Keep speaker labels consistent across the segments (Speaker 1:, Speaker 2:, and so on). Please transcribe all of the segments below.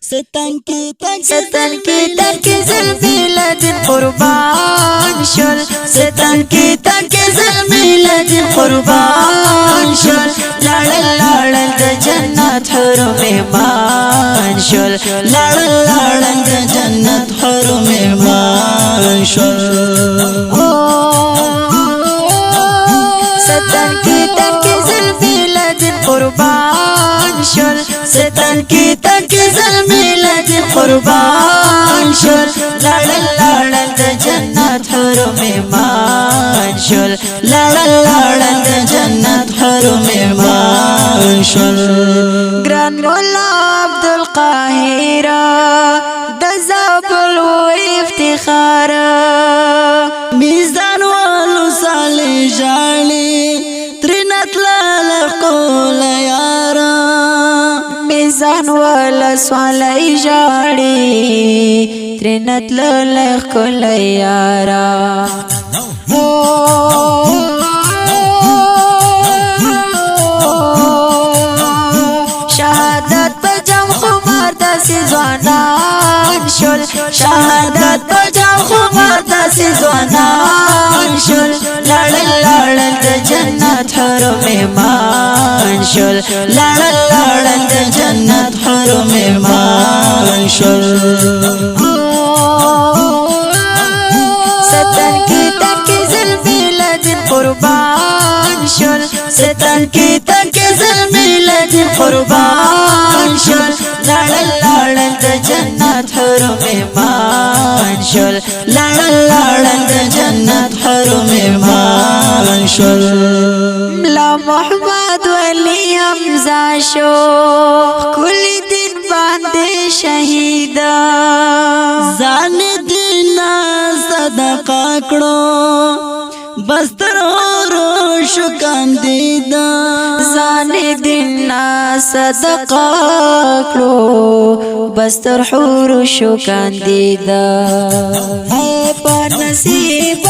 Speaker 1: ستن کی تنکی زلمی لدن قربان شل ستن کی تنکی زلمی لدن قربان شل لړل د جنت حرم ایمان شل لړل د جنت حرم ایمان شل ستن کی تنکی زلمی لدن قربان شل ستن کی تنکی زلمی لدن قربان شل لړل د جنت حرم ایمان شل لړل د جنت حرم ایمان شل گران مولا عبدالقاهر د زابل و افتخار میزان والو صالح جالی ترینت لالقول یارا میزان والا صالح جالی ترینت لالقول یارا شهادت پجم خمار داسی زوانان شل شهادت پجم خمار داسی زوانان شل لړل د جنت حرم ایمان شل لړل د جنت حرم ایمان شل ستن کی تنکی زلمی لدن قربان شل ستن کی تنکی زلمی لدن قربان شل لړل د جنت حرم ایمان شل لړل د جنت حرم ایمان شل ملا محمد ولی حمزه شو کل دین باندې شهیدا ځان دین صدقه کړو بستر اور شو کاندیدا ځان دین صدقه کړو بستر حور شو کاندیدا اے په نصیب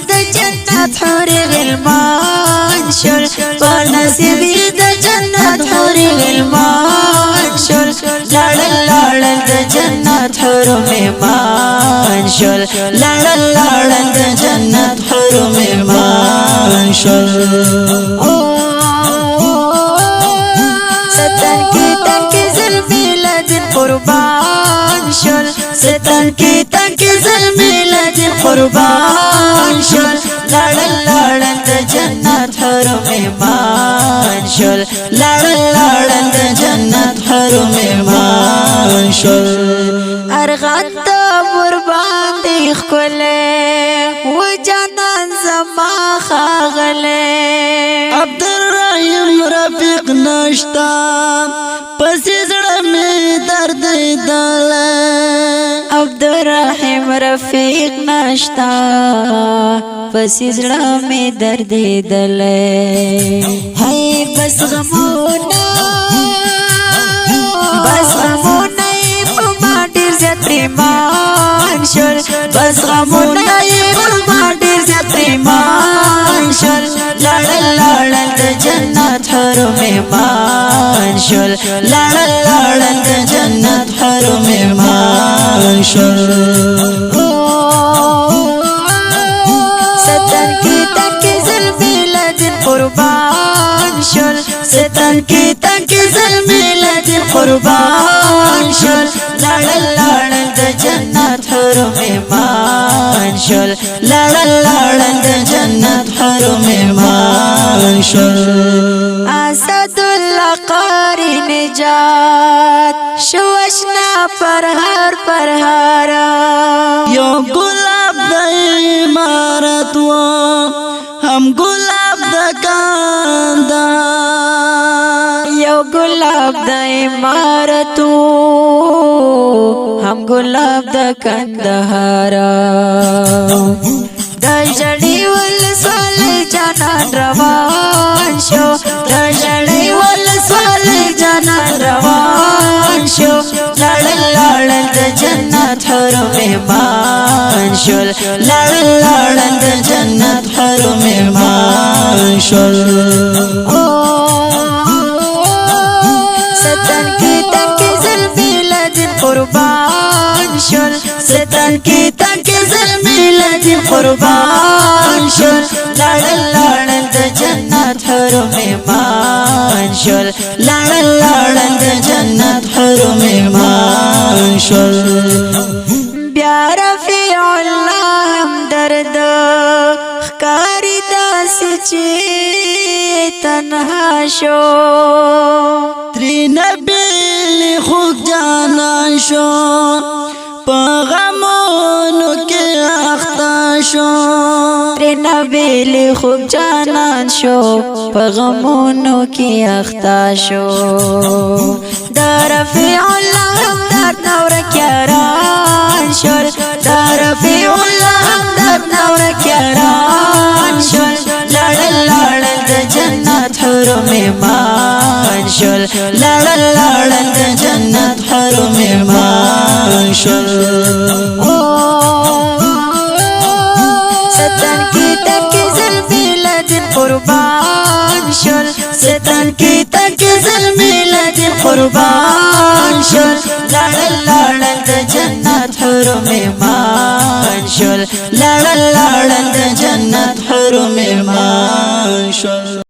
Speaker 1: د جنت حور غلمان شل په نصیب د جنت حور غلمان شل لړل د جنت حرم ایمان شل لړل د جنت حرم ایمان شل ستن کی تنکی زلمی لدن قربان شل ستن کی تنکی زلمی لدن قربان شل لړل د جنت حرم ایمان شل لړل د جنت حرم ایمان شل ارغت پر باندې خله و جانان زما خاغله عبدالرحیم رفیق نشتا پس زړه می درد دل عبدالرحیم رفیق نشتا پس زړه می درد دل هی بس غمونا ما ډیر زیات پریمان شل بس غمونا ما ډیر زیات پریمان شل لړل د جنت حرم ایمان شل لړل د جنت حرم ایمان شل ستن کی تنکی زلمی لدن قربان شل ستن کی تنکی زلمی لدن قربان شل لړل د جنت حرم ایمان شل لړل د جنت حرم ایمان شل اسد الله قاری نجات شوشنا پر هر یو گلاب د امارت و هم گلاب د کاندار یو گلاب د امارت هم گلاب د کندهار د جړی ول سال جانان روان شو د جړی ول سال جانان روان شو لړل د جنت حرم ایمان شل لړل د جنت حرم ایمان شل ستن کی تک زلمی لدی قربان شل لړل لړل د جنت حرم ایمان شل لړل لړل د جنت حرم ایمان شل بیا رفیع الله هم درد خکاری داسی چی تنها شو
Speaker 2: تری نبی خوک جانا شو پغمونو کی اختا شو
Speaker 1: تری نبی خوب جانان شو پغمونو کی اختا شو در رفیع الله هم درد نور کیاران شل در رفیع الله هم درد نور کیاران شل لړل لړل د جنت حرم ایمان شل لړل لړل د جنت حرم ایمان شل ستن کی تک زلمی لدن قربان شل ستن کی تک زلمی لدن قربان شل لړل لړل د جنت حرم ایمان شل لړل لړل د جنت حرم ایمان شل